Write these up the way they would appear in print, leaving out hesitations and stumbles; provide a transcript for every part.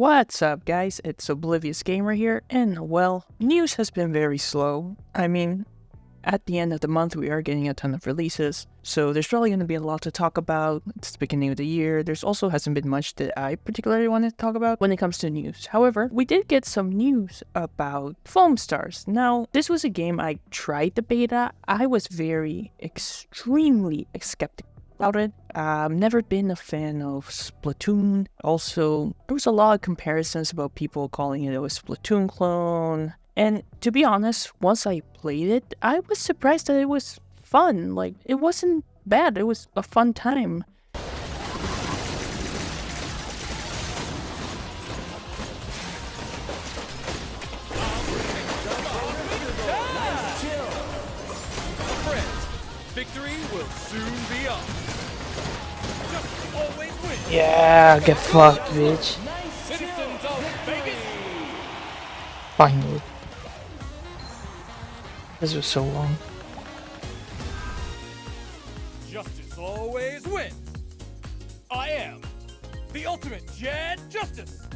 What's up, guys? It's Oblivious Gamer here, and well, news has been very slow. I mean, at the end of the month, we are getting a ton of releases, so there's probably going to be a lot to talk about. It's the beginning of the year. There's also hasn't been much that I particularly wanted to talk about when it comes to news. However, we did get some news about Foamstars. Now, this was a game I tried the beta. I was extremely skeptical about it. I've never been a fan of Splatoon. Also, there was a lot of comparisons about people calling it a Splatoon clone. And to be honest, once I played it, I was surprised that it was fun. Like, it wasn't bad. It was a fun time. Victory will soon be up. Just always win. Yeah, get fucked, bitch. Citizens of Vegas. Finally. This was so long. Justice always wins. I am the ultimate Jed Justice.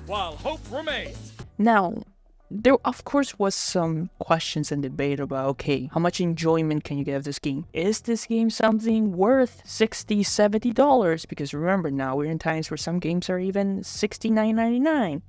While hope remains. Now, there of course was some questions and debate about, okay, how much enjoyment can you get of this game? Is this game something worth $60, $70? Because remember, now we're in times where some games are even $69.99.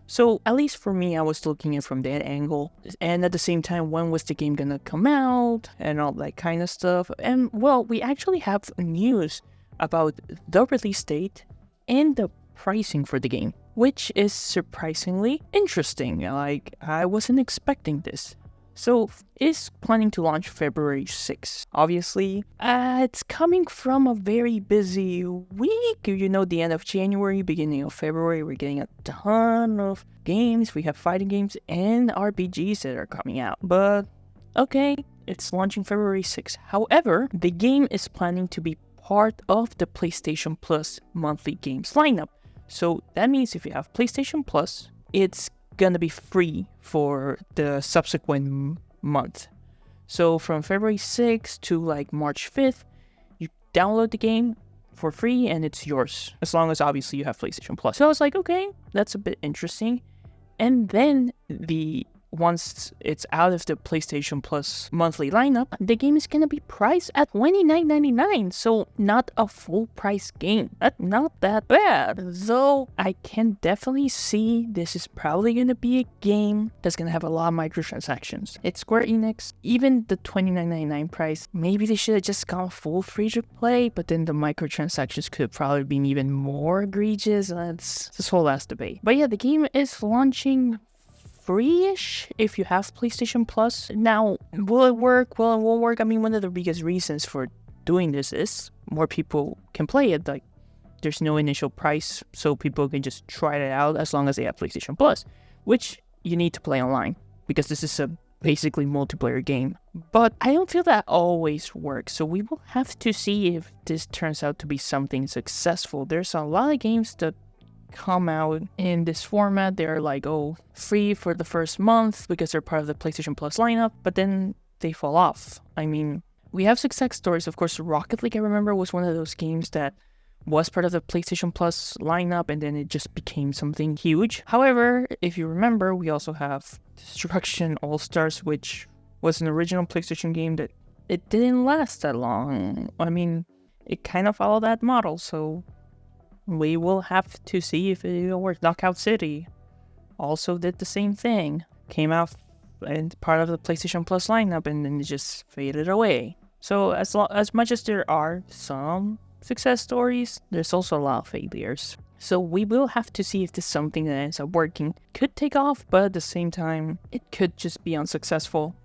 So at least for me, I was looking at it from that angle. And at the same time, when was the game gonna come out and all that kind of stuff? And well, we actually have news about the release date and the pricing for the game, which is surprisingly interesting. Like, I wasn't expecting this. So, it's planning to launch February 6th. Obviously, it's coming from a very busy week. You know, the end of January, beginning of February, we're getting a ton of games. We have fighting games and RPGs that are coming out. But, okay, it's launching February 6th. However, the game is planning to be part of the PlayStation Plus monthly games lineup. So that means if you have PlayStation Plus, it's gonna be free for the subsequent month. So from February 6th to like March 5th, you download the game for free and it's yours. As long as obviously you have PlayStation Plus. So I was like, okay, that's a bit interesting. And then once it's out of the PlayStation Plus monthly lineup, the game is gonna be priced at $29.99, so not a full price game. That's not that bad. Though I can definitely see this is probably gonna be a game that's gonna have a lot of microtransactions. It's Square Enix. Even the $29.99 price, maybe they should have just gone full free to play, but then the microtransactions could have probably been even more egregious. That's this whole last debate. But yeah, the game is launching free-ish if you have PlayStation Plus. Now, will it work? Well, it won't work. I mean, one of the biggest reasons for doing this is more people can play it. Like, there's no initial price, so people can just try it out as long as they have PlayStation Plus, which you need to play online because this is a basically multiplayer game. But I don't feel that always works, so we will have to see if this turns out to be something successful. There's a lot of games that come out in this format. They're like, oh, free for the first month because they're part of the PlayStation Plus lineup, but then they fall off. I mean, we have success stories. Of course, Rocket League, I remember, was one of those games that was part of the PlayStation Plus lineup and then it just became something huge. However, if you remember, we also have Destruction All-Stars, which was an original PlayStation game that it didn't last that long. I mean, it kind of followed that model, so we will have to see if it will work. Knockout City also did the same thing. Came out and part of the PlayStation Plus lineup and then it just faded away. So as much as there are some success stories, there's also a lot of failures. So we will have to see if this is something that ends up working. Could take off, but at the same time, it could just be unsuccessful.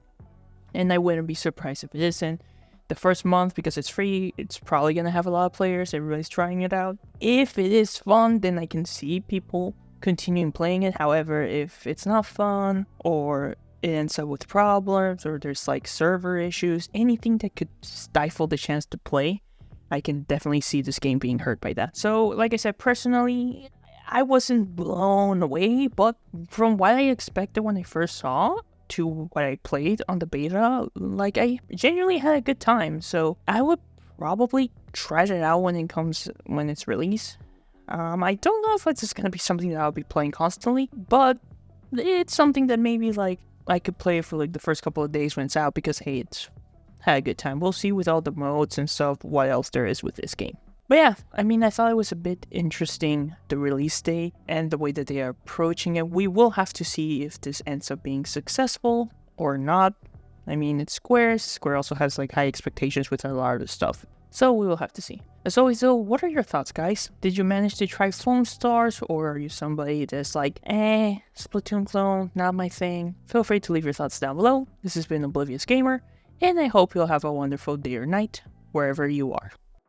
And I wouldn't be surprised if it isn't. The first month, because it's free, it's probably gonna have a lot of players. Everybody's trying it out. If it is fun, then I can see people continuing playing it. However, if it's not fun, or it ends up with problems, or there's like server issues, anything that could stifle the chance to play, I can definitely see this game being hurt by that. So, like I said, personally, I wasn't blown away, but from what I expected when I first saw, to what I played on the beta, like I genuinely had a good time. So I would probably try it out when it's released. I don't know if it's just gonna be something that I'll be playing constantly, but it's something that maybe like I could play for like the first couple of days when it's out because hey, it's had a good time. We'll see with all the modes and stuff what else there is with this game. But yeah, I mean, I thought it was a bit interesting, the release date and the way that they are approaching it. We will have to see if this ends up being successful or not. I mean, it's Square. Square also has like high expectations with a lot of the stuff. So we will have to see. As always though, what are your thoughts, guys? Did you manage to try Foamstars, or are you somebody that's like, Splatoon clone, not my thing? Feel free to leave your thoughts down below. This has been Oblivious Gamer, and I hope you'll have a wonderful day or night, wherever you are.